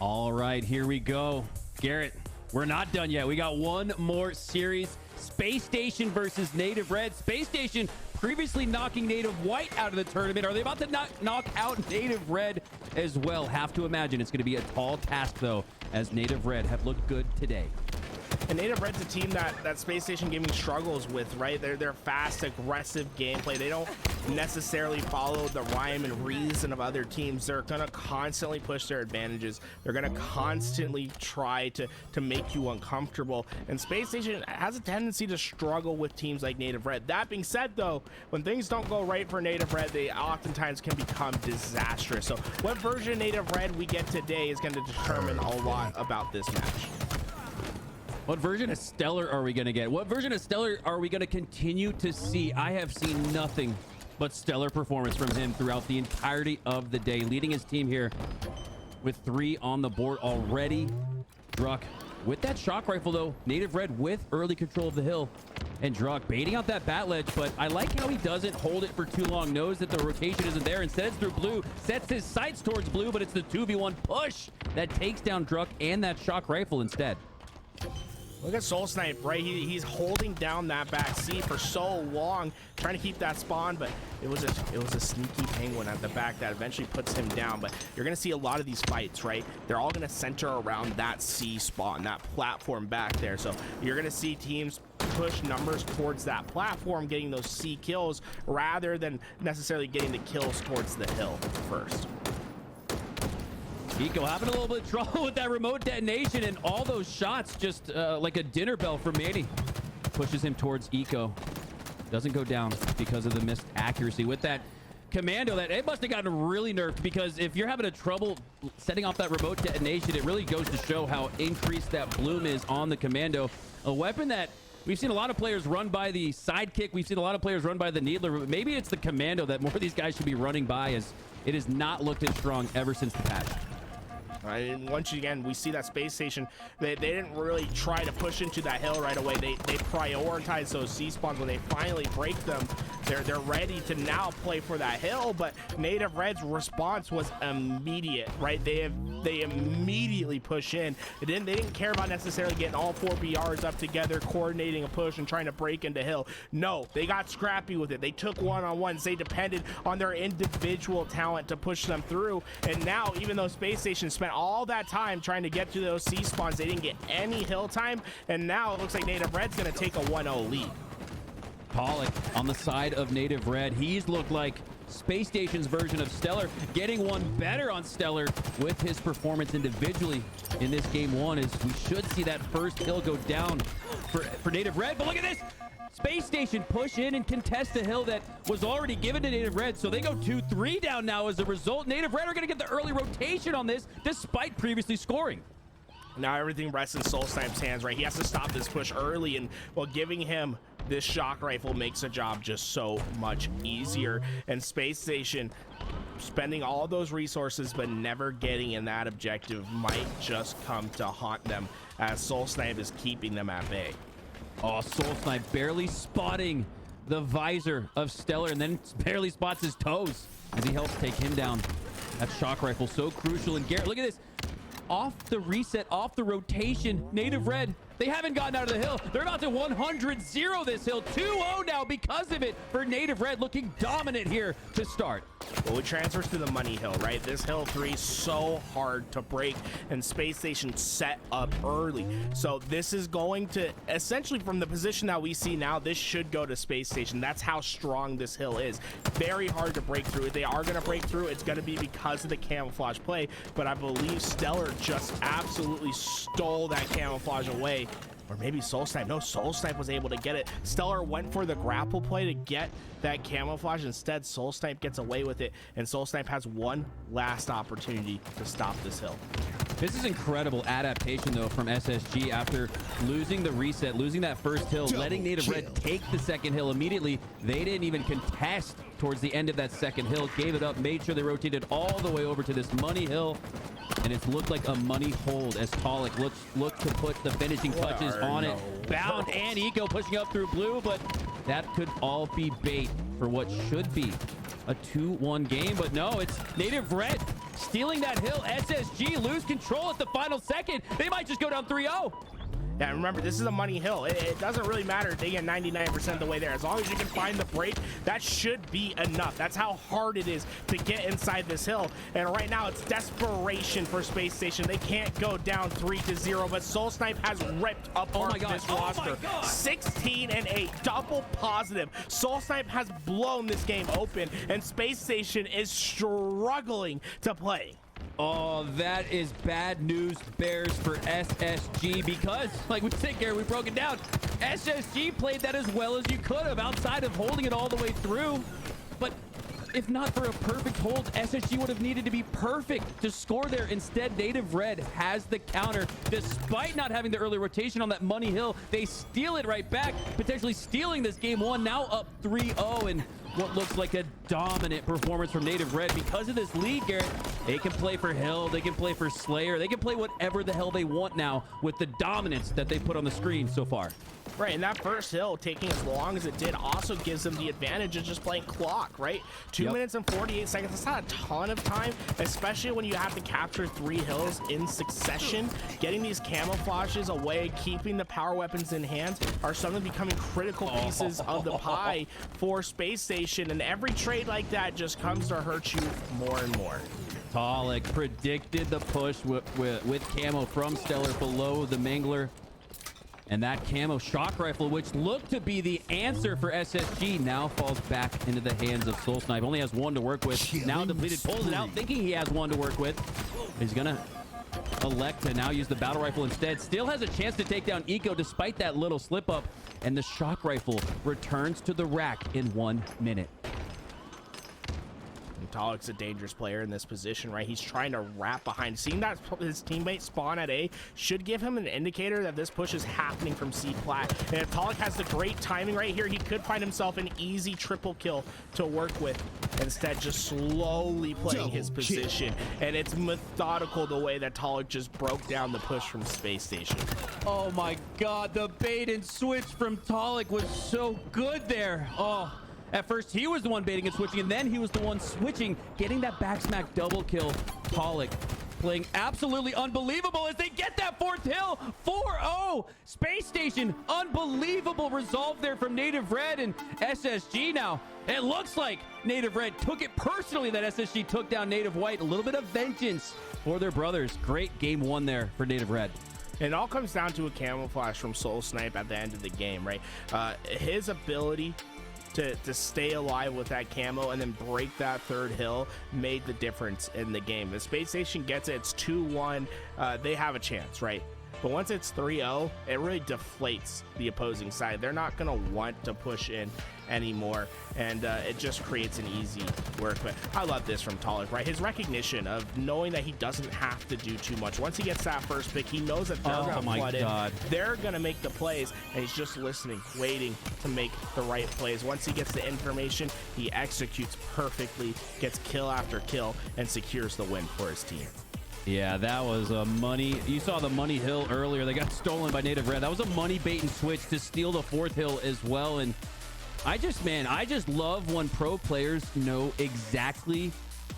All right, here we go. Garrett, we're not done yet. We got one more series. Space Station versus Native Red. Space Station previously knocking Native White out of the tournament. Are they about to knock out Native Red as well? Have to imagine it's going to be a tall task, though, as Native Red have looked good today. And Native Red's a team that Space Station Gaming struggles with, right? They're fast, aggressive gameplay. They don't necessarily follow the rhyme and reason of other teams. They're gonna constantly push their advantages. They're gonna constantly try to make you uncomfortable. And Space Station has a tendency to struggle with teams like Native Red. That being said, though, when things don't go right for Native Red, they oftentimes can become disastrous. So what version of Native Red we get today is going to determine a lot about this match. What version of Stellar are we going to get? What version of Stellar are we going to continue to see? I have seen nothing but stellar performance from him throughout the entirety of the day, leading his team here with 3 on the board already. Druck with that shock rifle, though. Native Red with early control of the hill. And Druck baiting out that bat ledge, but I like how he doesn't hold it for too long. Knows that the rotation isn't there. Instead, it's through blue. Sets his sights towards blue, but it's the 2v1 push that takes down Druck and that shock rifle instead. Look at Soul Snipe, right? He's holding down that back C for so long, trying to keep that spawn, but it was a sneaky penguin at the back that eventually puts him down. But you're gonna see a lot of these fights, right? They're all gonna center around that C spawn, that platform back there. So you're gonna see teams push numbers towards that platform, getting those C kills rather than necessarily getting the kills towards the hill first. Eco having a little bit of trouble with that remote detonation, and all those shots just like a dinner bell for Manny. Pushes him towards Eco. Doesn't go down because of the missed accuracy. With that commando, that it must have gotten really nerfed, because if you're having a trouble setting off that remote detonation, it really goes to show how increased that bloom is on the commando. A weapon that we've seen a lot of players run by the sidekick. We've seen a lot of players run by the needler, but maybe it's the commando that more of these guys should be running by, as it has not looked as strong ever since the patch. And once again, we see that Space Station, they didn't really try to push into that hill right away. They prioritize those C spawns. When they finally break them, they're ready to now play for that hill. But Native Red's response was immediate, right? They immediately push in. They didn't care about necessarily getting all 4 BRs up together, coordinating a push and trying to break into hill. No, they got scrappy with it. They took one-on-ones. They depended on their individual talent to push them through. And now, even though Space Station spent all that time trying to get to those C spawns, they didn't get any hill time, and now it looks like Native Red's going to take a 1-0 lead. Pollock on the side of Native Red. He's looked like Space Station's version of Stellar, getting one better on Stellar with his performance individually in this game 1, as we should see that first hill go down for Native Red. But look at this! Space Station push in and contest a hill that was already given to Native Red, so they go 2-3 down now as a result. Native Red are going to get the early rotation on this, despite previously scoring. Now everything rests in Soul Snipe's hands, right? He has to stop this push early, and while giving him this shock rifle makes the job just so much easier. And Space Station spending all those resources but never getting in that objective might just come to haunt them, as Soul Snipe is keeping them at bay. Oh, Soul Snipe barely spotting the visor of Stellar, and then barely spots his toes as he helps take him down. That shock rifle so crucial. And Garrett, look at this. Off the reset, off the rotation, Native Red, they haven't gotten out of the hill. They're about to 100-0 this hill. 2-0 now because of it for Native Red, looking dominant here to start. Well, we transfer to the money hill, right? This hill 3 is so hard to break, and Space Station set up early. So this is going to, essentially from the position that we see now, this should go to Space Station. That's how strong this hill is. Very hard to break through. If they are going to break through, it's going to be because of the camouflage play, but I believe Stellar just absolutely stole that camouflage away. Or maybe Soul Snipe. No, Soul Snipe was able to get it. Stellar went for the grapple play to get that camouflage. Instead, Soul Snipe gets away with it, and Soul Snipe has one last opportunity to stop this hill. This is incredible adaptation, though, from SSG after losing the reset, losing that first hill, letting Native Red take the second hill immediately. They didn't even contest towards the end of that second hill, gave it up, made sure they rotated all the way over to this money hill. And it's looked like a money hold as Pollock looked to put the finishing touches on it. Bound and Eco pushing up through blue, but that could all be bait for what should be a 2-1 game. But no, it's Native Red stealing that hill. SSG lose control at the final second. They might just go down 3-0. Yeah, remember, this is a money hill. It doesn't really matter if they get 99% of the way there. As long as you can find the break, that should be enough. That's how hard it is to get inside this hill. And right now, it's desperation for Space Station. They can't go down 3-0, but Soul Snipe has ripped apart this roster. 16-8, double positive. Soul Snipe has blown this game open, and Space Station is struggling to play. Oh, that is bad news bears for SSG because, like we said, Gary, we broke it down. SSG played that as well as you could have outside of holding it all the way through. But if not for a perfect hold, SSG would have needed to be perfect to score there. Instead, Native Red has the counter. Despite not having the early rotation on that money hill, they steal it right back, potentially stealing this game one, now up 3-0. And what looks like a dominant performance from Native Red. Because of this lead, Garrett, they can play for Hill, they can play for Slayer, they can play whatever the hell they want now with the dominance that they put on the screen so far. Right, and that first hill taking as long as it did also gives them the advantage of just playing clock, right? 2 minutes and 48 seconds. That's not a ton of time, especially when you have to capture 3 hills in succession. Getting these camouflages away, keeping the power weapons in hand are suddenly becoming critical pieces of the pie for Space Station, and every trade like that just comes to hurt you more and more. Talik predicted the push with camo from Stellar below the Mangler. And that camo shock rifle, which looked to be the answer for SSG, now falls back into the hands of Soul Snipe. Only has one to work with. Now depleted, pulls it out, thinking he has one to work with. He's gonna elect to now use the battle rifle instead. Still has a chance to take down Eco despite that little slip up. And the shock rifle returns to the rack in 1 minute. Talik's a dangerous player in this position, right? He's trying to wrap behind. Seeing that his teammate spawn at A should give him an indicator that this push is happening from C plat. And if Talik has the great timing right here, he could find himself an easy triple kill to work with. Instead, just slowly playing his position. And it's methodical the way that Talik just broke down the push from Space Station. Oh my God, the bait and switch from Talik was so good there. Oh. At first, he was the one baiting and switching, and then he was the one switching, getting that back smack double kill. Talik playing absolutely unbelievable as they get that 4th hill. 4-0. Space Station, unbelievable resolve there from Native Red and SSG now. It looks like Native Red took it personally that SSG took down Native White. A little bit of vengeance for their brothers. Great game 1 there for Native Red. It all comes down to a camouflage from Soul Snipe at the end of the game, right? His ability to stay alive with that camo and then break that 3rd hill made the difference in the game. The Space Station gets it, it's 2-1, they have a chance, right? But once it's 3-0, it really deflates the opposing side. They're not gonna want to push in anymore, and it just creates an easy work. But I love this from Talik, right? His recognition of knowing that he doesn't have to do too much. Once he gets that first pick, he knows that they're gonna flood in. They're gonna make the plays, and he's just listening, waiting to make the right plays. Once he gets the information, he executes perfectly, gets kill after kill, and secures the win for his team. Yeah, that was a money. You saw the money hill earlier. They got stolen by Native Red. That was a money bait and switch to steal the 4th hill as well. And I just love when pro players know exactly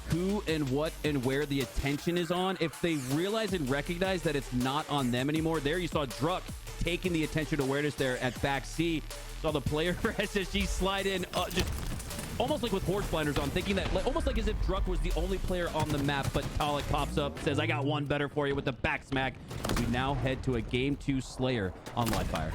who and what and where the attention is on. If they realize and recognize that it's not on them anymore. There you saw Druck taking the attention awareness there at back C. Saw the player for SSG slide in, just almost like with horse blinders on, thinking that almost like as if Druck was the only player on the map. But Talik pops up, says, I got one better for you with the back smack. We now head to a game 2 Slayer on live fire.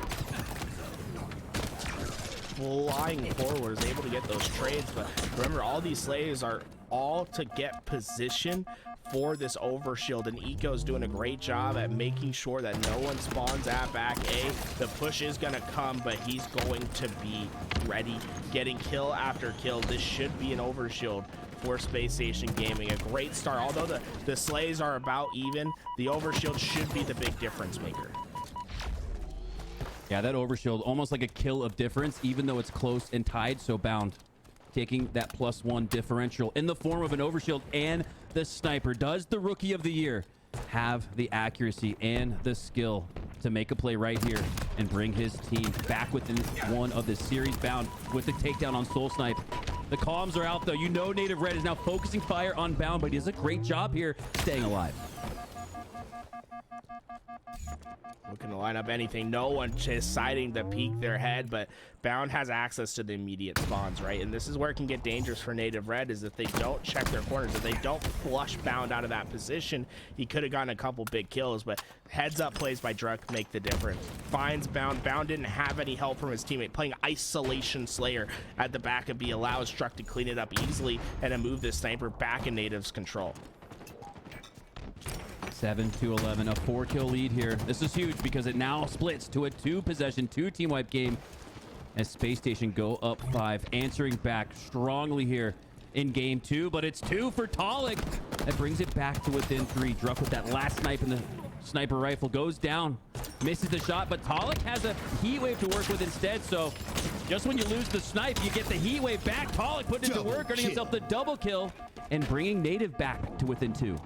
Flying forward, is able to get those trades, but remember, all these Slayers are all to get position for this overshield, and Eco's doing a great job at making sure that no one spawns at back A. The push is gonna come, but he's going to be ready, getting kill after kill. This should be an overshield for Space Station Gaming. A great start. Although the slays are about even, the overshield should be the big difference maker. Yeah, that overshield, almost like a kill of difference, even though it's close and tied. So Bound taking that +1 differential in the form of an overshield and the sniper. Does the Rookie of the Year have the accuracy and the skill to make a play right here and bring his team back within one of the series. Bound with the takedown on Soul Snipe. The comms are out though. You know Native Red is now focusing fire on Bound, but he does a great job here staying alive. Looking to line up anything. No one deciding to peek their head, but Bound has access to the immediate spawns, right? And this is where it can get dangerous for Native Red, is if they don't check their corners, if they don't flush Bound out of that position, he could have gotten a couple big kills, but heads up plays by Druk make the difference. Finds Bound. Bound didn't have any help from his teammate. Playing Isolation Slayer at the back of B allows Druk to clean it up easily and to move this sniper back in Native's control. 7-11, a 4-kill lead here. This is huge because it now splits to a 2-possession, 2-team wipe game as Space Station go up 5, answering back strongly here in game 2, but it's 2 for Talik. That brings it back to within 3. Druk with that last snipe in the sniper rifle goes down, misses the shot, but Talik has a heat wave to work with instead, so just when you lose the snipe, you get the heat wave back. Talik putting it to work, earning himself the double kill and bringing Native back to within 2.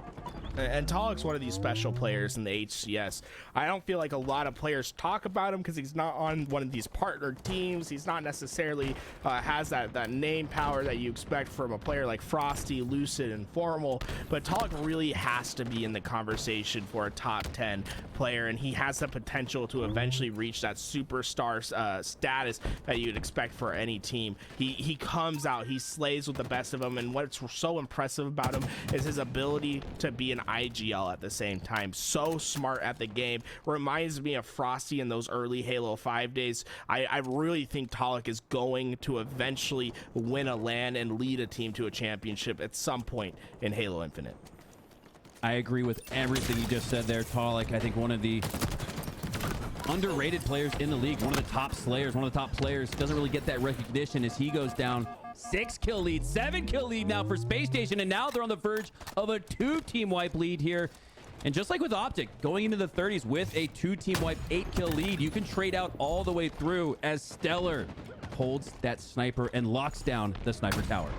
And Talik's one of these special players in the HCS. I don't feel like a lot of players talk about him because he's not on one of these partner teams. He's not necessarily has that name power that you expect from a player like Frosty, Lucid, and Formal. But Talik really has to be in the conversation for a top 10 player, and he has the potential to eventually reach that superstar status that you'd expect for any team. He comes out, he slays with the best of them, and what's so impressive about him is his ability to be an IGL at the same time. So smart at the game. Reminds me of Frosty in those early Halo 5 days. I really think Talik is going to eventually win a LAN and lead a team to a championship at some point in Halo Infinite. I agree with everything you just said there, Talik. I think one of the underrated players in the league, one of the top slayers, one of the top players, doesn't really get that recognition as he goes down. 6-kill lead, 7-kill lead now for Space Station, and now they're on the verge of a 2-team wipe lead here. And just like with Optic, going into the 30s with a 2-team wipe 8-kill lead, you can trade out all the way through as Stellar holds that sniper and locks down the sniper tower.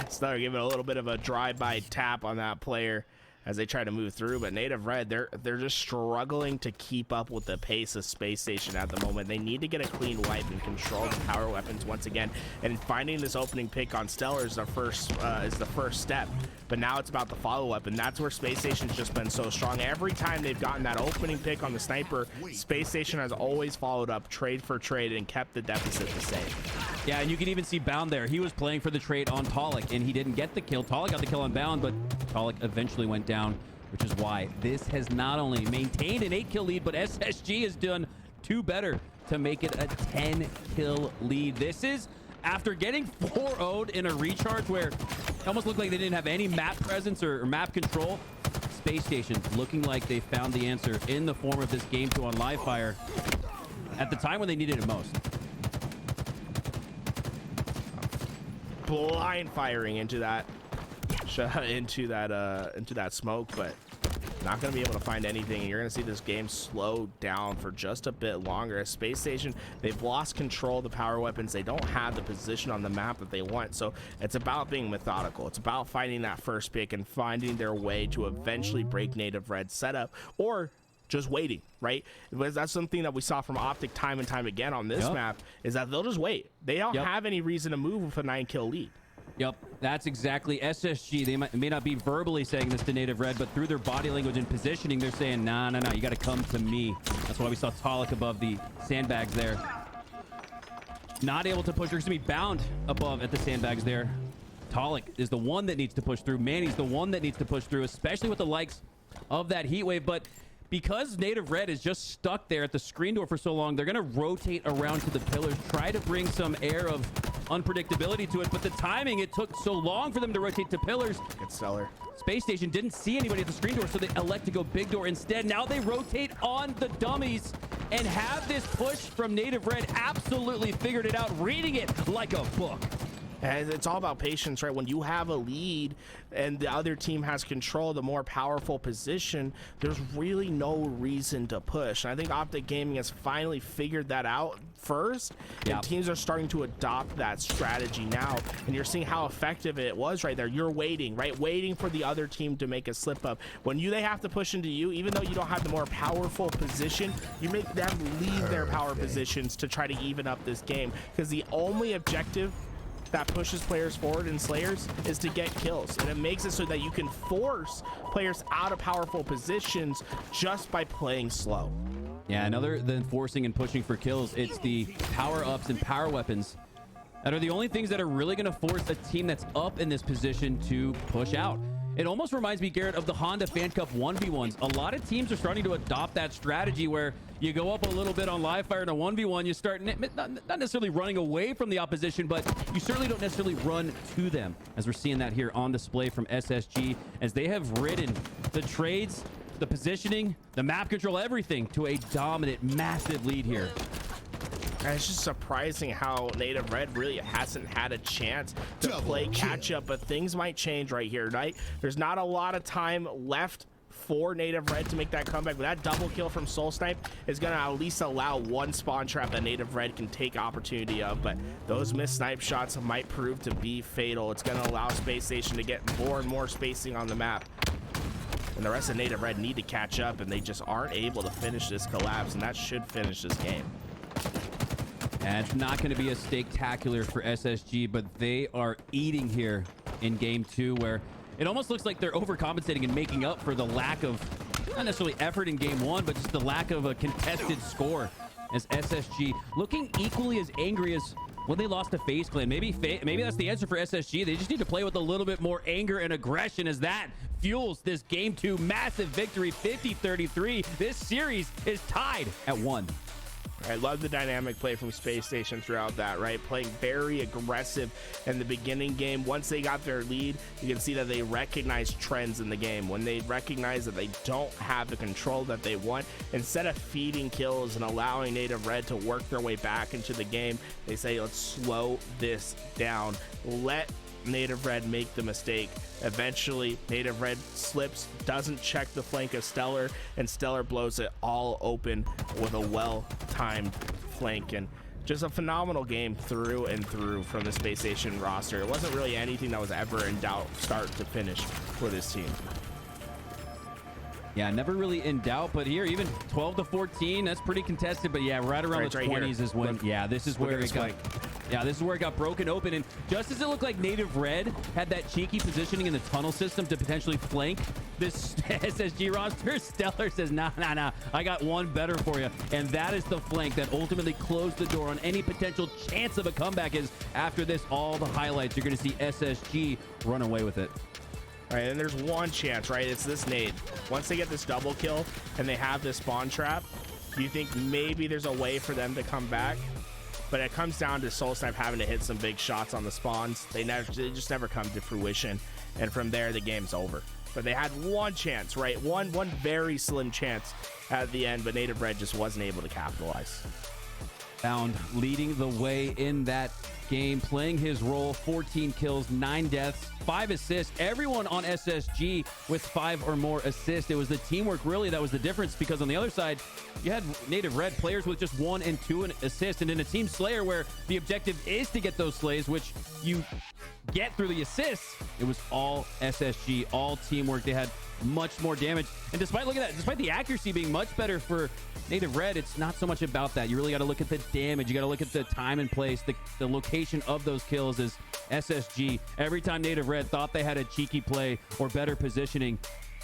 Stellar giving a little bit of a drive-by tap on that player as they try to move through, but Native Red, they're just struggling to keep up with the pace of Space Station at the moment. They need to get a clean wipe and control the power weapons once again, and finding this opening pick on Stellar is the first step, but now it's about the follow-up, and that's where Space Station's just been so strong. Every time they've gotten that opening pick on the sniper, Space Station has always followed up trade for trade and kept the deficit the same. Yeah, and you can even see Bound there. He was playing for the trade on Talik, and he didn't get the kill. Talik got the kill on Bound, but Talik eventually went down, which is why this has not only maintained an 8-kill lead, but SSG has done 2 better to make it a 10-kill lead. This is after getting 4-0'd in a recharge where it almost looked like they didn't have any map presence or map control. Space Station looking like they found the answer in the form of this game 2 on live fire at the time when they needed it most. Blind firing into that smoke, but not going to be able to find anything, and you're going to see this game slow down for just a bit longer. As Space Station, they've lost control of the power weapons. They don't have the position on the map that they want, so it's about being methodical. It's about finding that first pick and finding their way to eventually break Native Red's setup, or just waiting, right? Because that's something that we saw from Optic time and time again on this map, is that they'll just wait. They don't have any reason to move with a 9-kill lead. Yep, that's exactly SSG. They may not be verbally saying this to Native Red, but through their body language and positioning, they're saying, nah, you got to come to me. That's why we saw Talik above the sandbags there. Not able to push. They're going to be Bound above at the sandbags there. Talik is the one that needs to push through. Manny's the one that needs to push through, especially with the likes of that heat wave. But because Native Red is just stuck there at the screen door for so long, they're going to rotate around to the pillars, try to bring some air of unpredictability to it, but the timing, it took so long for them to rotate to pillars. It's Stellar. Space Station didn't see anybody at the screen door, so they elect to go big door instead. Now they rotate on the dummies and have this push from Native Red absolutely figured it out, reading it like a book. And it's all about patience, right? When you have a lead and the other team has control, the more powerful position, there's really no reason to push. And I think Optic Gaming has finally figured that out first, and teams are starting to adopt that strategy now. And you're seeing how effective it was right there. You're waiting, right? Waiting for the other team to make a slip up. When they have to push into you, even though you don't have the more powerful position, you make them leave their power positions to try to even up this game. Because the only objective that pushes players forward in Slayers is to get kills, and it makes it so that you can force players out of powerful positions just by playing slow. Yeah, and other than forcing and pushing for kills, it's the power-ups and power weapons that are the only things that are really going to force a team that's up in this position to push out. It almost reminds me, Garrett, of the Honda Fan Cup 1v1s. A lot of teams are starting to adopt that strategy where you go up a little bit on live fire in a 1v1, you start not necessarily running away from the opposition, but you certainly don't necessarily run to them, as we're seeing that here on display from SSG, as they have ridden the trades, the positioning, the map control, everything to a dominant, massive lead here. And it's just surprising how Native Red really hasn't had a chance to play catch up, but things might change right here, right? There's not a lot of time left for Native Red to make that comeback, but that double kill from Soul Snipe is going to at least allow one spawn trap that Native Red can take opportunity of, but those missed snipe shots might prove to be fatal. It's going to allow Spacestation to get more and more spacing on the map. And the rest of Native Red need to catch up, and they just aren't able to finish this collapse, and that should finish this game. And it's not going to be as spectacular for SSG, but they are eating here in game 2, where it almost looks like they're overcompensating and making up for the lack of, not necessarily effort in game 1, but just the lack of a contested score, as SSG looking equally as angry as when they lost to FaZe Clan. Maybe that's the answer for SSG. They just need to play with a little bit more anger and aggression, as that fuels this game 2 massive victory, 50-33. This series is tied at 1. I love the dynamic play from Spacestation throughout that, right? Playing very aggressive in the beginning game. Once they got their lead, you can see that they recognize trends in the game. When they recognize that they don't have the control that they want, instead of feeding kills and allowing Native Red to work their way back into the game, they say, let's slow this down. Let Native Red make the mistake. Eventually, Native Red slips, doesn't check the flank of Stellar, and Stellar blows it all open with a well-timed flank. And just a phenomenal game through and through from the Spacestation roster. It wasn't really anything that was ever in doubt start to finish for this team. Yeah, never really in doubt, but here, even 12-14, that's pretty contested. But yeah, right around the 20s is when, this is where it got, this is where it got broken open. And just as it looked like Native Red had that cheeky positioning in the tunnel system to potentially flank this SSG roster, Stellar says, nah, I got one better for you. And that is the flank that ultimately closed the door on any potential chance of a comeback. Is after this, all the highlights, you're going to see SSG run away with it. All right, and there's one chance, right? It's this nade. Once they get this double kill and they have this spawn trap, you think maybe there's a way for them to come back, but it comes down to Soul Snipe having to hit some big shots on the spawns. They just never come to fruition, and from there the game's over. But they had one chance, right? One very slim chance at the end, but Native Red just wasn't able to capitalize. Found leading the way in that game, playing his role, 14 kills, 9 deaths, 5 assists. Everyone on SSG with 5 or more assists. It was the teamwork really that was the difference, because on the other side, you had Native Red players with just 1 and 2 assists, and in a team Slayer where the objective is to get those slays, which you get through the assists, it was all SSG, all teamwork. They had much more damage, and despite the accuracy being much better for Native Red, it's not so much about that. You really got to look at the damage. You got to look at the time and place, the location of those kills. Is SSG, every time Native Red thought they had a cheeky play or better positioning,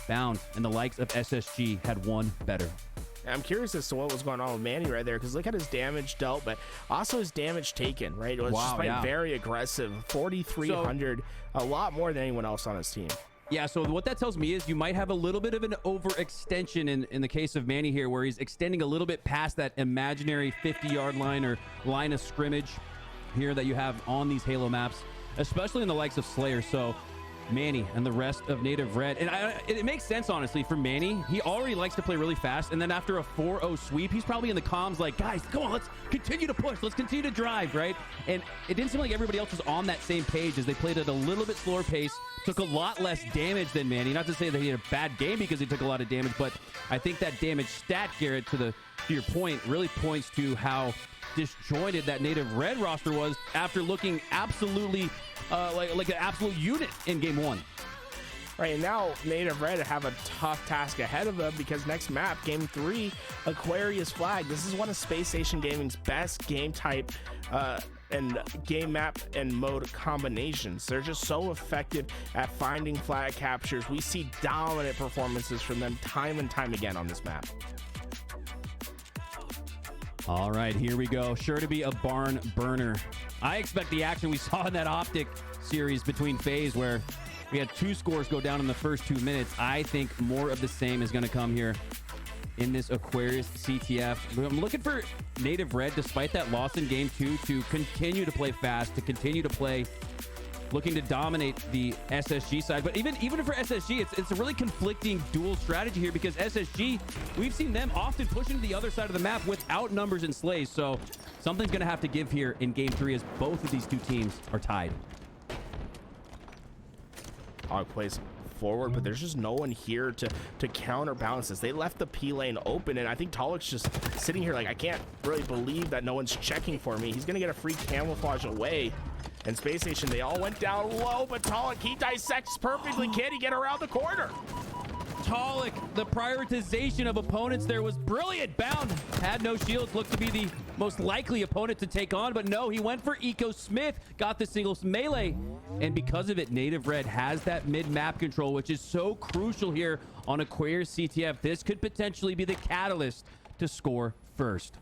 found, and the likes of SSG had one better. I'm curious as to what was going on with Manny right there, because look at his damage dealt, but also his damage taken, right? It was just very aggressive. 4,300, a lot more than anyone else on his team. Yeah, so what that tells me is you might have a little bit of an overextension in the case of Manny here, where he's extending a little bit past that imaginary 50-yard line or line of scrimmage here that you have on these Halo maps, especially in the likes of Slayer. So Manny and the rest of Native Red. And it makes sense, honestly, for Manny. He already likes to play really fast. And then after a 4-0 sweep, he's probably in the comms like, guys, come on, let's continue to push. Let's continue to drive, right? And it didn't seem like everybody else was on that same page as they played at a little bit slower pace, took a lot less damage than Manny. Not to say that he had a bad game because he took a lot of damage, but I think that damage stat, Garrett, to your point, really points to how disjointed that Native Red roster was after looking absolutely like an absolute unit in game 1. Right, and now Native Red have a tough task ahead of them because next map, game 3, Aquarius Flag. This is one of Spacestation Gaming's best game type and game map and mode combinations. They're just so effective at finding flag captures. We see dominant performances from them time and time again on this map. All right, here we go. Sure to be a barn burner. I expect the action we saw in that Optic series between FaZe where we had 2 scores go down in the first 2 minutes. I think more of the same is going to come here in this Aquarius CTF. I'm looking for Native Red, despite that loss in game 2, to continue to play fast, to continue to play, looking to dominate the SSG side. But even for SSG, it's a really conflicting dual strategy here because SSG, we've seen them often pushing to the other side of the map without numbers and slays. So something's going to have to give here in game 3 as both of these two teams are tied. Hog plays forward, but there's just no one here to counterbalance this. They left the P lane open, and I think Talik's just sitting here like, I can't really believe that no one's checking for me. He's gonna get a free camouflage away. And Spacestation, they all went down low, but Talik, he dissects perfectly. Can he get around the corner? Talik, the prioritization of opponents there was brilliant. Bound had no shields, looked to be the most likely opponent to take on, but no, he went for Eco Smith, got the singles melee, and because of it, Native Red has that mid-map control, which is so crucial here on Aquarius CTF. This could potentially be the catalyst to score first.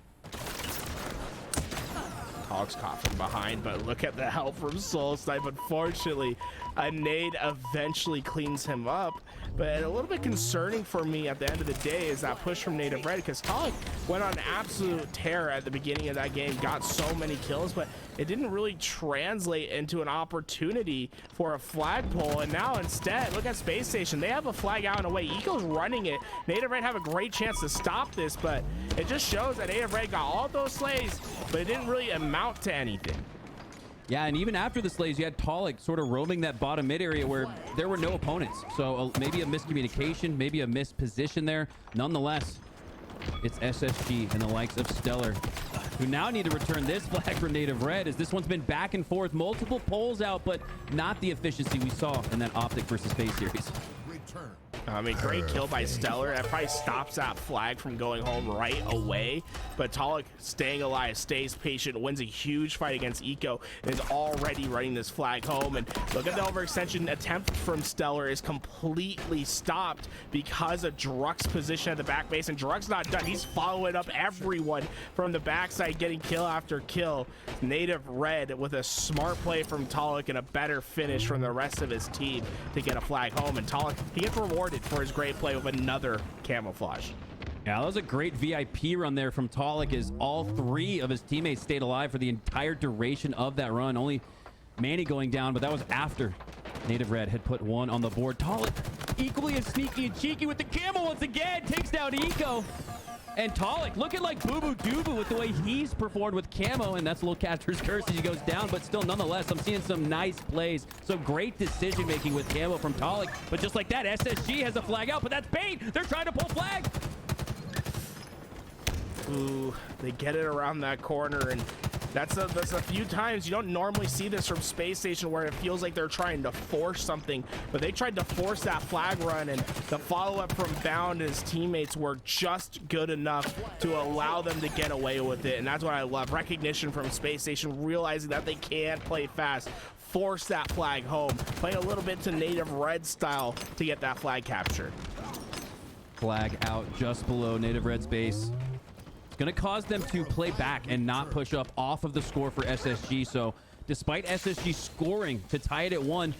Hog's caught from behind, but look at the help from Soul Snipe. Unfortunately, a nade eventually cleans him up. But a little bit concerning for me at the end of the day is that push from Native Red, because Talik went on absolute tear at the beginning of that game, got so many kills, but it didn't really translate into an opportunity for a flagpole. And now instead, look at Spacestation. They have a flag out and away. Eco's running it. Native Red have a great chance to stop this, but it just shows that Native Red got all those slays, but it didn't really amount to anything. Yeah, and even after the slays, you had Talik sort of roaming that bottom mid area where there were no opponents. So maybe a miscommunication, maybe a missed position there. Nonetheless, it's SSG and the likes of Stellar who now need to return this flag for Native Red, as this one's been back and forth, multiple poles out, but not the efficiency we saw in that Optic versus FaZe series. I mean, great kill by Stellar. That probably stops that flag from going home right away. But Talik staying alive, stays patient, wins a huge fight against Eco, and is already running this flag home. And look at the overextension attempt from Stellar is completely stopped because of Druck's position at the back base. And Druck's not done. He's following up everyone from the backside, getting kill after kill. Native Red with a smart play from Talik and a better finish from the rest of his team to get a flag home. And Talik, he gets rewarded for his great play with another camouflage. Yeah, that was a great VIP run there from Talik, as all 3 of his teammates stayed alive for the entire duration of that run. Only Manny going down, but that was after Native Red had put 1 on the board. Talik equally as sneaky and cheeky with the camo once again, takes down Eco. And Talik looking like Boo-Boo Doo-Boo with the way he's performed with camo, and that's a little catcher's curse as he goes down, but still, nonetheless, I'm seeing some nice plays, some great decision-making with camo from Talik. But just like that, SSG has a flag out, but that's bait. They're trying to pull flag. Ooh, they get it around that corner, and that's a few times you don't normally see this from Spacestation, where it feels like they're trying to force something, but they tried to force that flag run, and the follow-up from Bound and his teammates were just good enough to allow them to get away with it. And that's what I love, recognition from Spacestation, realizing that they can't play fast, force that flag home, play a little bit to Native Red style to get that flag captured. Flag out just below Native Red's base. Going to cause them to play back and not push up off of the score for SSG. So despite SSG scoring to tie it at 1,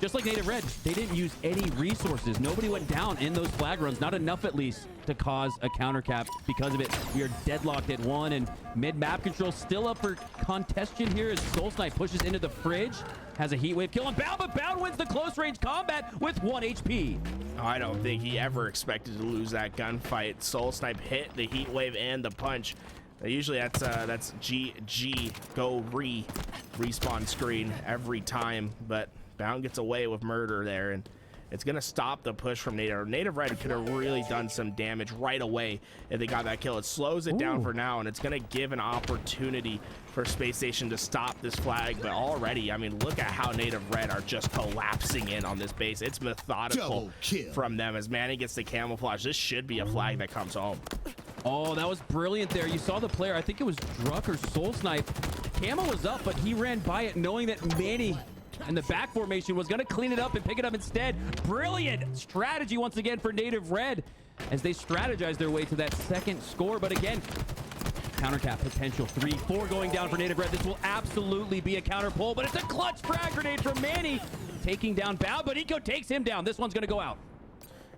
just like Native Red, they didn't use any resources. Nobody went down in those flag runs, not enough at least to cause a counter cap. Because of it, we are deadlocked at 1, and mid-map control still up for contestation here as Soul Snipe pushes into the fridge, has a heat wave kill on Bound, but Bound wins the close range combat with 1 HP. I don't think he ever expected to lose that gunfight. Soul Snipe hit the heat wave and the punch. Usually that's GG, go respawn screen every time, but Bound gets away with murder there, and it's gonna stop the push from Native. Native Red could have really done some damage right away if they got that kill. It slows it down for now, and it's gonna give an opportunity for Spacestation to stop this flag. But already, I mean, look at how Native Red are just collapsing in on this base. It's methodical from them as Manny gets the camouflage. This should be a flag that comes home. Oh, that was brilliant there. You saw the player, I think it was Druck or Soul Snipe. Camo was up, but he ran by it knowing that Manny and the back formation was going to clean it up and pick it up instead. Brilliant strategy once again for Native Red as they strategize their way to that second score. But again, counter cap potential. 3-4 going down for Native Red. This will absolutely be a counter pull, but it's a clutch frag grenade from Manny, taking down Bound, but Eco takes him down. This one's going to go out.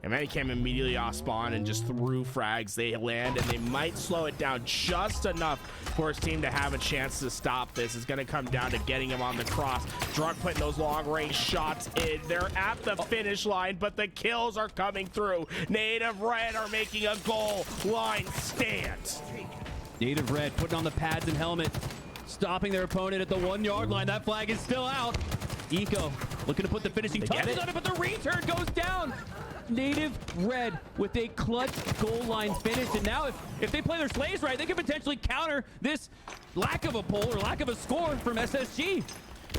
And Manny came immediately off spawn and just threw frags. They land, and they might slow it down just enough for his team to have a chance to stop this. It's going to come down to getting him on the cross. Druck putting those long-range shots in. They're at the finish line, but the kills are coming through. Native Red are making a goal line stand. Native Red putting on the pads and helmet, stopping their opponent at the 1-yard line. That flag is still out. Eco looking to put the finishing touches on it, but the return goes down. Native Red with a clutch goal line finish, and now if they play their slays right, they can potentially counter this lack of a pull or lack of a score from SSG.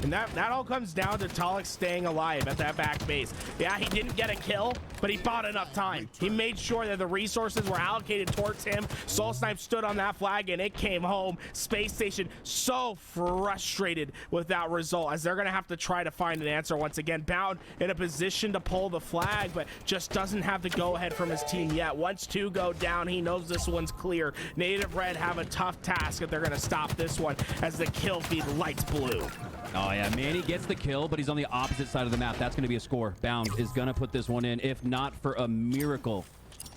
And that all comes down to Talik staying alive at that back base. Yeah, he didn't get a kill, but he bought enough time. He made sure that the resources were allocated towards him. Soul Snipe stood on that flag, and it came home. Spacestation so frustrated with that result as they're going to have to try to find an answer once again. Bound in a position to pull the flag, but just doesn't have the go-ahead from his team yet. Once 2 go down, he knows this one's clear. Native Red have a tough task if they're going to stop this one as the kill feed lights blue. Oh yeah, Manny gets the kill, but he's on the opposite side of the map. That's going to be a score. Bound is going to put this one in, if not for a miracle.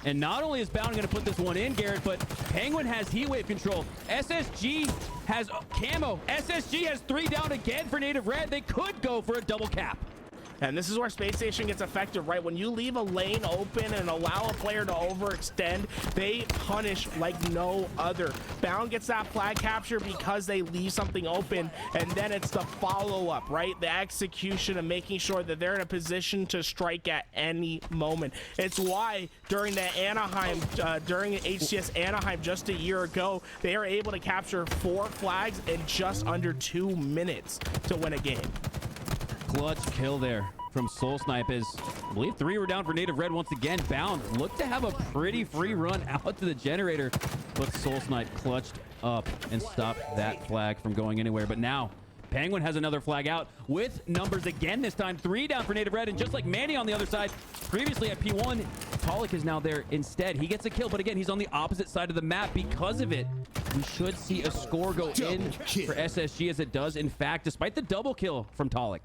And not only is Bound going to put this one in, Garrett, but Penguin has heat wave control. SSG has camo. SSG has 3 down again for Native Red. They could go for a double cap. And this is where Spacestation gets effective, right? When you leave a lane open and allow a player to overextend, they punish like no other. Bound gets that flag capture because they leave something open, and then it's the follow-up, right? The execution of making sure that they're in a position to strike at any moment. It's why during the Anaheim, during HCS Anaheim just a year ago, they are able to capture 4 flags in just under 2 minutes to win a game. Clutch kill there from Soul Snipe as I believe 3 were down for Native Red once again. Bound looked to have a pretty free run out to the generator, but Soul Snipe clutched up and stopped that flag from going anywhere. But now Penguin has another flag out with numbers again, this time 3 down for Native Red, and just like Manny on the other side previously at P1, Talik is now there instead. He gets a kill, but again, he's on the opposite side of the map. Because of it, we should see a score go in for SSG, as it does in fact, despite the double kill from Talik.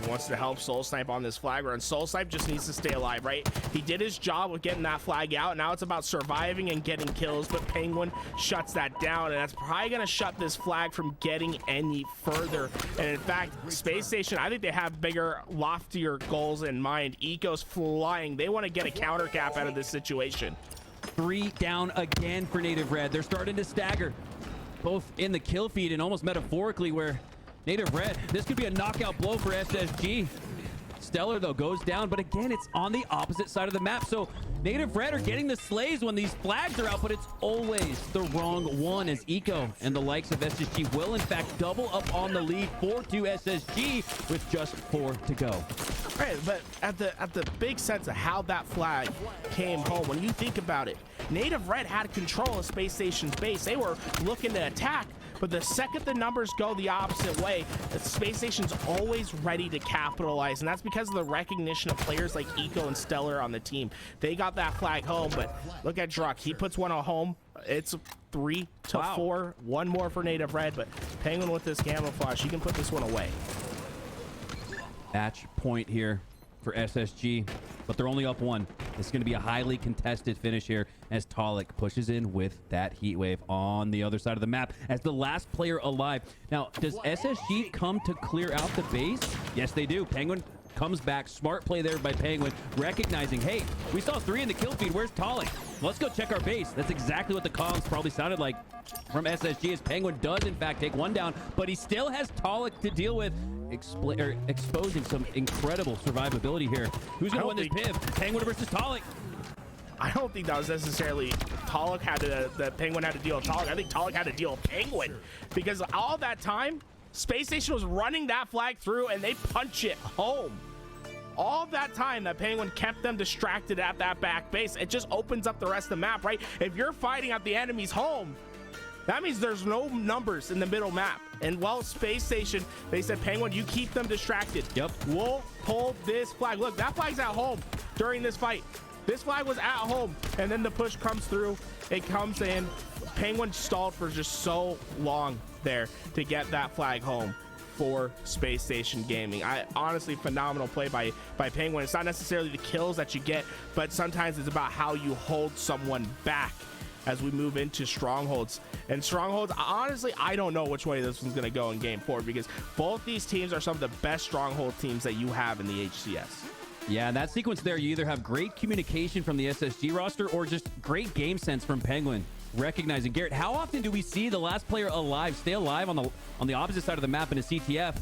Wants to help Soul Snipe on this flag run. Soul Snipe just needs to stay alive, right? He did his job with getting that flag out. Now it's about surviving and getting kills, but Penguin shuts that down, and that's probably going to shut this flag from getting any further. And in fact, Spacestation, I think they have bigger, loftier goals in mind. Eco's flying. They want to get a counter cap out of this situation. 3 down again for Native Red. They're starting to stagger, both in the kill feed and almost metaphorically, where Native Red, this could be a knockout blow for SSG. Stellar, though, goes down, but again, it's on the opposite side of the map. So Native Red are getting the slays when these flags are out, but it's always the wrong one, as Eco and the likes of SSG will, in fact, double up on the lead 4-2 SSG with just 4 to go. Right, but at the big sense of how that flag came home, when you think about it, Native Red had control of Spacestation's base. They were looking to attack, but the second the numbers go the opposite way, the Spacestation's always ready to capitalize, and that's because of the recognition of players like Eco and Stellar on the team. They got that flag home, but look at Druck. He puts one at home. It's 3-4. One more for Native Red, but Penguin with this camouflage, he can put this one away. Match point here for SSG, but they're only up one. It's going to be a highly contested finish here as Talik pushes in with that heat wave on the other side of the map as the last player alive. Now, does SSG come to clear out the base? Yes, they do. Penguin comes back. Smart play there by Penguin, recognizing, hey, we saw 3 in the kill feed. Where's Talik? Let's go check our base. That's exactly what the comms probably sounded like from SSG, as Penguin does, in fact, take one down, but he still has Talik to deal with, exposing some incredible survivability here. Who's going to win this piv? Penguin versus Talik. I don't think that was necessarily Talik had to, the Penguin had to deal with Talik. I think Talik had to deal with Penguin, because all that time, Spacestation was running that flag through and they punch it home. All that time that Penguin kept them distracted at that back base, it just opens up the rest of the map, right? If you're fighting at the enemy's home, that means there's no numbers in the middle map. And well, Spacestation, they said, Penguin, you keep them distracted. Yep. We'll pull this flag. Look, that flag's at home during this fight. This flag was at home, and then the push comes through. It comes in. Penguin stalled for just so long there to get that flag home for Spacestation Gaming. Honestly, phenomenal play by Penguin. It's not necessarily the kills that you get, but sometimes it's about how you hold someone back as we move into Strongholds. And Strongholds, honestly, I don't know which way this one's going to go in game 4, because both these teams are some of the best Stronghold teams that you have in the HCS. Yeah, in that sequence there, you either have great communication from the SSG roster or just great game sense from Penguin. Recognizing, Garrett, how often do we see the last player alive stay alive on the opposite side of the map in a CTF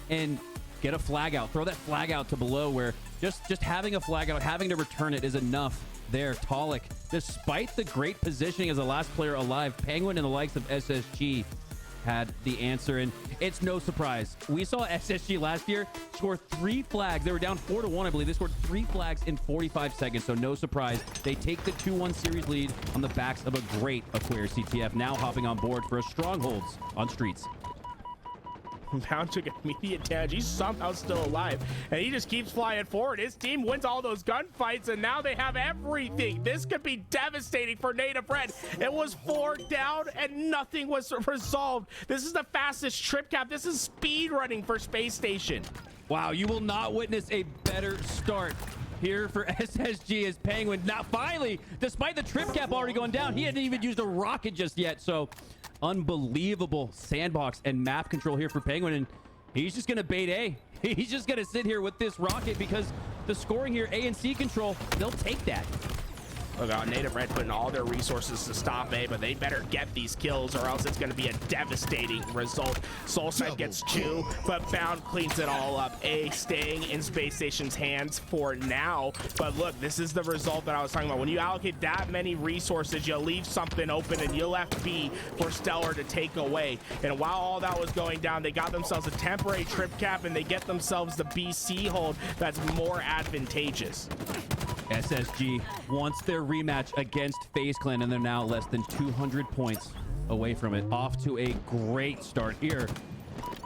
and get a flag out, throw that flag out to below, where just having a flag out, having to return it is enough there. Talik, despite the great positioning as the last player alive, Penguin and the likes of SSG had the answer, and it's no surprise. We saw SSG last year score 3 flags. They were down 4-1, I believe. They scored 3 flags in 45 seconds, so no surprise. They take the 2-1 series lead on the backs of a great Acquire CTF, now hopping on board for a Strongholds on Streets. Bound took immediate damage. He's somehow still alive, and he just keeps flying forward. His team wins all those gunfights, and now they have everything. This could be devastating for Native Red. It was 4 down, and nothing was resolved. This is the fastest trip cap. This is speed running for Spacestation. Wow, you will not witness a better start here for SSG as Penguin. Now, finally, despite the trip cap already going down, he hadn't even used a rocket just yet, so unbelievable sandbox and map control here for Penguin, and he's just gonna bait A. He's just gonna sit here with this rocket, because the scoring here, A and C control, they'll take that. Look out, Native Red putting all their resources to stop A, but they better get these kills or else it's going to be a devastating result. Soulside gets 2, but Bound cleans it all up. A staying in Spacestation's hands for now. But look, this is the result that I was talking about. When you allocate that many resources, you leave something open, and you left B for Stellar to take away. And while all that was going down, they got themselves a temporary trip cap, and they get themselves the BC hold that's more advantageous. SSG wants their rematch against FaZe Clan, and they're now less than 200 points away from it. Off to a great start here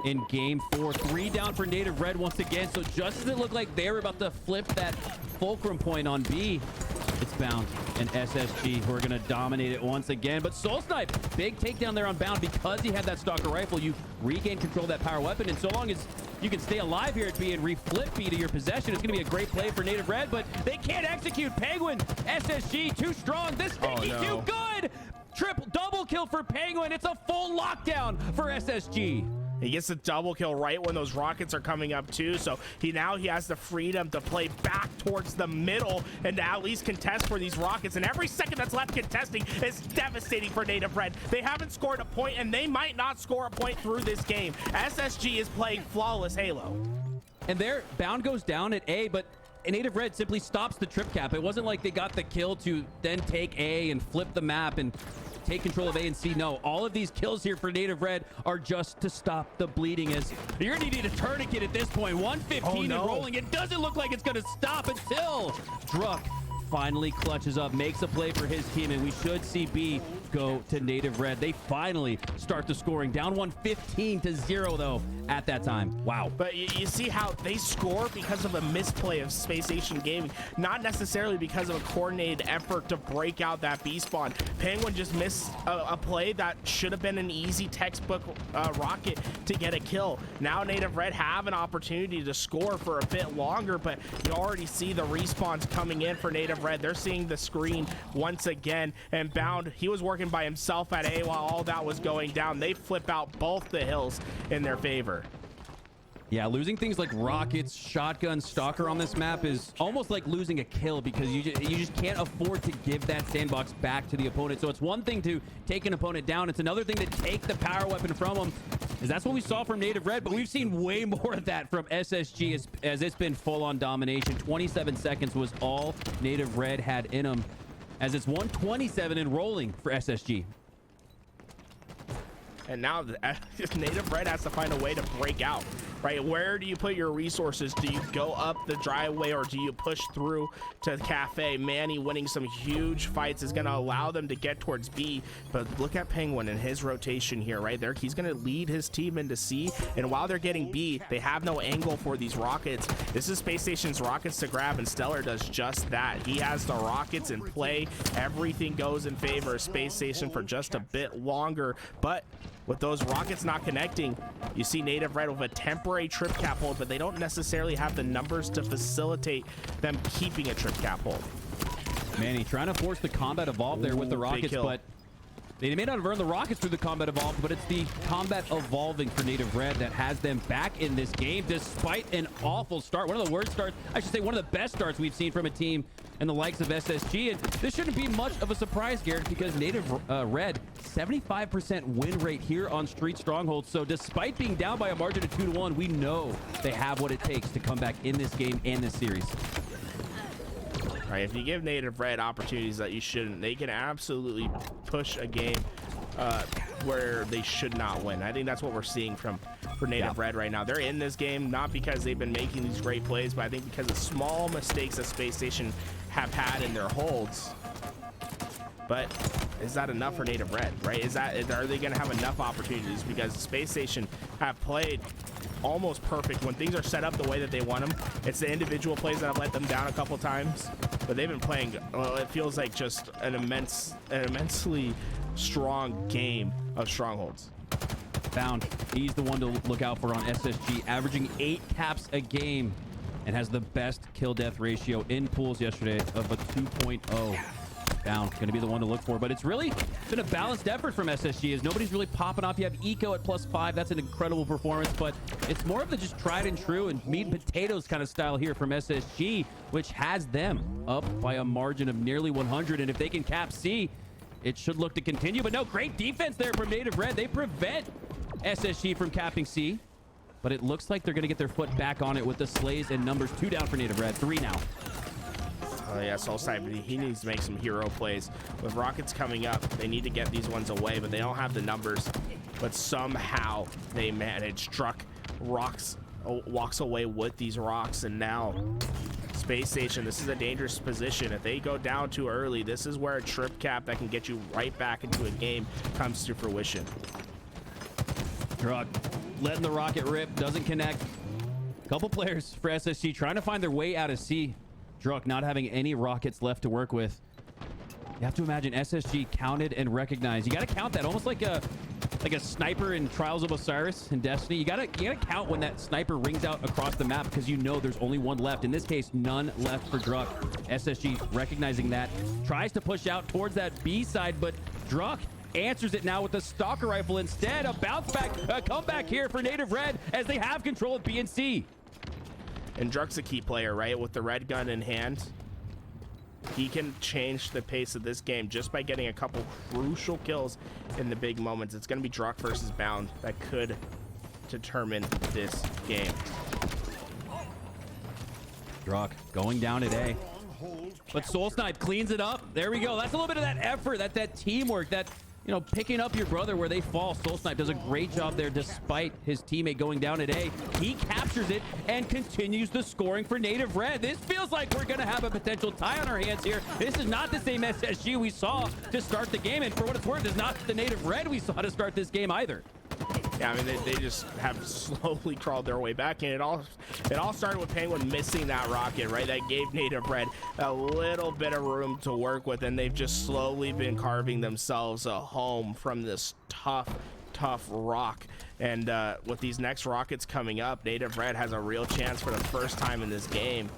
in game 4. 3 down for Native Red once again. So just as it looked like they were about to flip that fulcrum point on B, it's Bound and SSG who are going to dominate it once again. But Soul Snipe, big takedown there on Bound, because he had that stalker rifle. You regain control of that power weapon, and so long as you can stay alive here at B and reflip B to your possession, it's going to be a great play for Native Red, but they can't execute. Penguin, SSG, too strong. This sticky, too good. Double kill for Penguin. It's a full lockdown for SSG. He gets a double kill right when those rockets are coming up too, so he has the freedom to play back towards the middle and to at least contest for these rockets, and every second that's left contesting is devastating for Native Red. They haven't scored a point, and they might not score a point through this game. SSG is playing flawless Halo. And there, Bound goes down at A, but Native Red simply stops the trip cap. It wasn't like they got the kill to then take A and flip the map and take control of A and C. No, all of these kills here for Native Red are just to stop the bleeding, as you're gonna need a tourniquet at this point. 115 and rolling. It doesn't look like it's gonna stop until Druck finally clutches up, makes a play for his team, and we should see B go to Native Red. They finally start the scoring. Down 115-0 though. at that time. Wow. But you see how they score because of a misplay of Spacestation Gaming, not necessarily because of a coordinated effort to break out that B spawn. Penguin just missed a play that should have been an easy textbook rocket to get a kill. Now Native Red have an opportunity to score for a bit longer, but you already see the respawns coming in for Native Red. They're seeing the screen once again, and Bound, he was working by himself at A while all that was going down. They flip out both the hills in their favor. Yeah, losing things like rockets, shotgun, stalker on this map is almost like losing a kill, because you just can't afford to give that sandbox back to the opponent. So it's one thing to take an opponent down. It's another thing to take the power weapon from them. As that's what we saw from Native Red, but we've seen way more of that from SSG as it's been full-on domination. 27 seconds was all Native Red had in them, as it's 127 and rolling for SSG. And now Native Red has to find a way to break out, right? Where do you put your resources? Do you go up the driveway, or do you push through to the cafe? Manny winning some huge fights is going to allow them to get towards B. But look at Penguin and his rotation here, right there. He's going to lead his team into C. And while they're getting B, they have no angle for these rockets. This is Space Station's rockets to grab, and Stellar does just that. He has the rockets in play. Everything goes in favor of Space Station for just a bit longer. But with those rockets not connecting, you see Native Red with a temporary trip cap hold, but they don't necessarily have the numbers to facilitate them keeping a trip cap hold. Manny trying to force the combat evolve there with the rockets, but they may not have earned the rockets through the combat evolve, but it's the combat evolving for Native Red that has them back in this game, despite an awful start. One of the worst starts, I should say one of the best starts we've seen from a team and the likes of SSG. And this shouldn't be much of a surprise, Garrett, because Native Red, 75% win rate here on Street Stronghold. So despite being down by a margin of 2-1, we know they have what it takes to come back in this game and this series. Right, if you give Native Red opportunities that you shouldn't, they can absolutely push a game where they should not win. I think that's what we're seeing for Native Red right now. They're in this game not because they've been making these great plays, but I think because of small mistakes that Space Station have had in their holds. But is that enough for Native Red, right? Are they going to have enough opportunities? Because Space Station have played almost perfect when things are set up the way that they want them. It's the individual plays that have let them down a couple times, but they've been playing, well, it feels like just an immensely strong game of strongholds. Bound, he's the one to look out for on SSG, averaging 8 caps a game and has the best kill death ratio in pools yesterday of a 2.0. Bound going to be the one to look for, but it's really been a balanced effort from SSG as nobody's really popping off. You have Eco at +5. That's an incredible performance, but it's more of the just tried and true and meat and potatoes kind of style here from SSG, which has them up by a margin of nearly 100. And if they can cap C, it should look to continue. But no, great defense there from Native Red. They prevent SSG from capping C, but it looks like they're going to get their foot back on it with the slays and numbers. 2 down for Native Red, 3 now. Oh yeah, Soulside, he needs to make some hero plays. With rockets coming up, they need to get these ones away, but they don't have the numbers. But somehow they manage. Struck walks away with these rocks, and now Space Station, this is a dangerous position. If they go down too early, this is where a trip cap that can get you right back into a game comes to fruition. Drug letting the rocket rip, doesn't connect. Couple players for SSG trying to find their way out of C. Druk not having any rockets left to work with. You have to imagine SSG counted and recognized. You got to count that almost like a sniper in Trials of Osiris in Destiny. You gotta count when that sniper rings out across the map, because you know there's only one left. In this case, none left for Druk. SSG recognizing that, tries to push out towards that B side, but Druk answers it now with the stalker rifle instead. A bounce back, a comeback here for Native Red as they have control of B and C. And Druk's a key player, right? With the red gun in hand, he can change the pace of this game just by getting a couple crucial kills in the big moments. It's going to be Druk versus Bound that could determine this game. Druk going down today, but Soul Snipe cleans it up. There we go. That's a little bit of that effort, that teamwork, that, you know, picking up your brother where they fall. Soul Snipe does a great job there despite his teammate going down today. He captures it and continues the scoring for Native Red. This feels like we're going to have a potential tie on our hands here. This is not the same SSG we saw to start the game, and for what it's worth, is not the Native Red we saw to start this game either. Yeah, I mean, they just have slowly crawled their way back, and it all started with Penguin missing that rocket, right? That gave Native Red a little bit of room to work with, and they've just slowly been carving themselves a home from this tough rock. And with these next rockets coming up, Native Red has a real chance for the first time in this game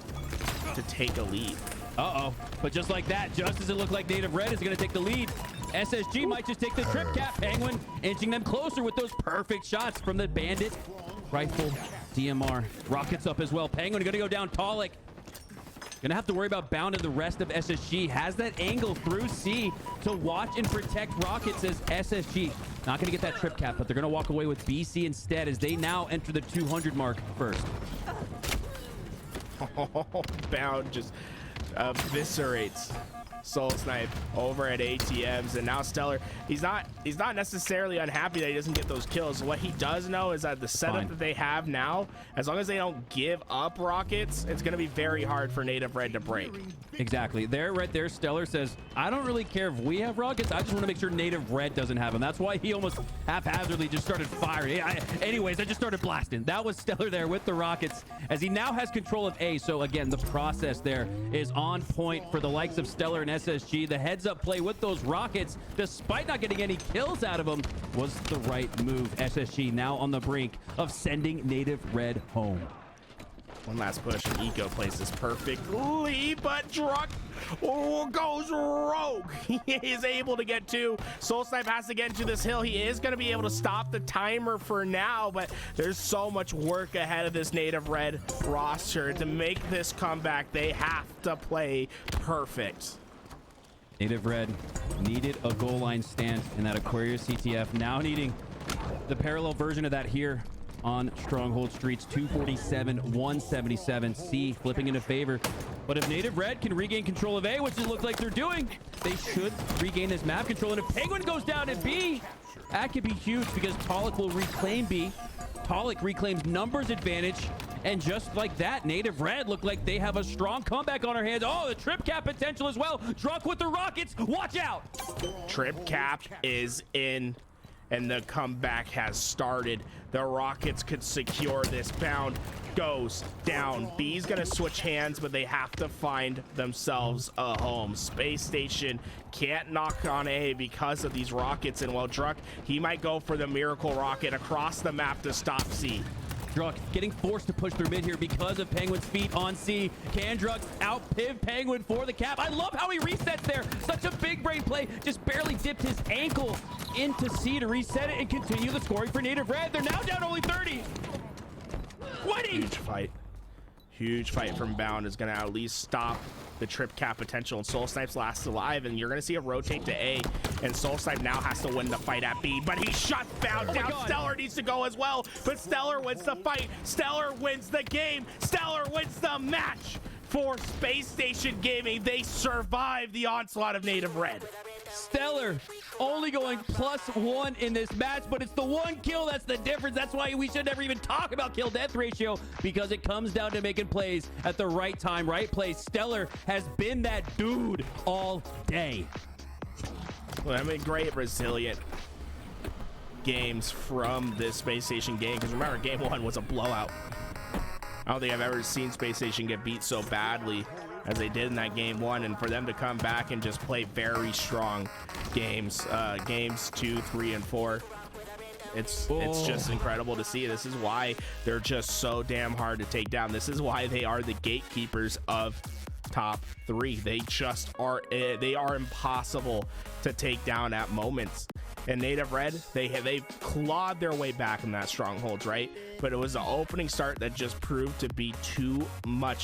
to take a lead. But just like that, just as it looked like Native Red is going to take the lead, SSG might just take the trip cap. Penguin inching them closer with those perfect shots from the Bandit rifle DMR. Rockets up as well. Penguin going to go down. Talik gonna have to worry about Bound and the rest of SSG. Has that angle through C to watch and protect rockets as SSG. Not gonna get that trip cap, but they're gonna walk away with BC instead as they now enter the 200 mark first. Bound just eviscerates Soul Snipe over at ATMs, and now Stellar, he's not necessarily unhappy that he doesn't get those kills. What he does know is that the setup that they have now, as long as they don't give up rockets, it's going to be very hard for Native Red to break. Exactly. There, right there, Stellar says, I don't really care if we have rockets. I just want to make sure Native Red doesn't have them. That's why he almost haphazardly just started firing. Anyways, I just started blasting. That was Stellar there with the rockets as he now has control of A. So again, the process there is on point for the likes of Stellar and SSG. The heads up play with those rockets, despite not getting any kills out of them, was the right move. SSG now on the brink of sending Native Red home. One last push, and Eco plays this perfectly, but Druck goes rogue. He is able to get two. Soul Snipe has to get into this hill. He is going to be able to stop the timer for now, but there's so much work ahead of this Native Red roster. To make this comeback, they have to play perfect. Native Red needed a goal line stand in that Aquarius CTF, now needing the parallel version of that here on Stronghold Streets. 247, 177. C flipping into favor. But if Native Red can regain control of A, which it looks like they're doing, they should regain this map control. And if Penguin goes down at B, that could be huge because Talik will reclaim B. Talik reclaims numbers advantage. And just like that, Native Red look like they have a strong comeback on our hands. Oh, the trip cap potential as well. Druck with the rockets. Watch out. Trip cap is in, and the comeback has started. The Rockets could secure this. Bound goes down. B's gonna switch hands, but they have to find themselves a home. Space Station can't knock on A because of these rockets, and while Druck, he might go for the miracle rocket across the map to stop C. Druck getting forced to push through mid here because of Penguin's feet on C. Can Druck out-piv Penguin for the cap? I love how he resets there. Such a big brain play. Just barely dipped his ankle into C to reset it and continue the scoring for Native Red. They're now down only 30. 20. Huge fight from Bound is going to at least stop the trip cap potential, and Soul Snipe's last alive, and you're going to see a rotate to A, and Soul Snipe now has to win the fight at B, but he shuts Bound down. Stellar needs to go as well, but Stellar wins the fight. Stellar wins the game. Stellar wins the match for Space Station Gaming. They survive the onslaught of Native Red. Stellar only going +1 in this match, but it's the one kill that's the difference. That's why we should never even talk about kill death ratio, because it comes down to making plays at the right time, right place. Stellar has been that dude all day. Well, I mean, great resilient games from this Space Station game, because remember, game one was a blowout. I don't think I've ever seen Space Station get beat so badly as they did in that game one, and for them to come back and just play very strong games, games 2, 3, and 4. It's just incredible to see. This is why they're just so damn hard to take down. This is why they are the gatekeepers of top 3. They just are. They are impossible to take down at moments. And Native Red, they clawed their way back in that strongholds, right? But it was the opening start that just proved to be too much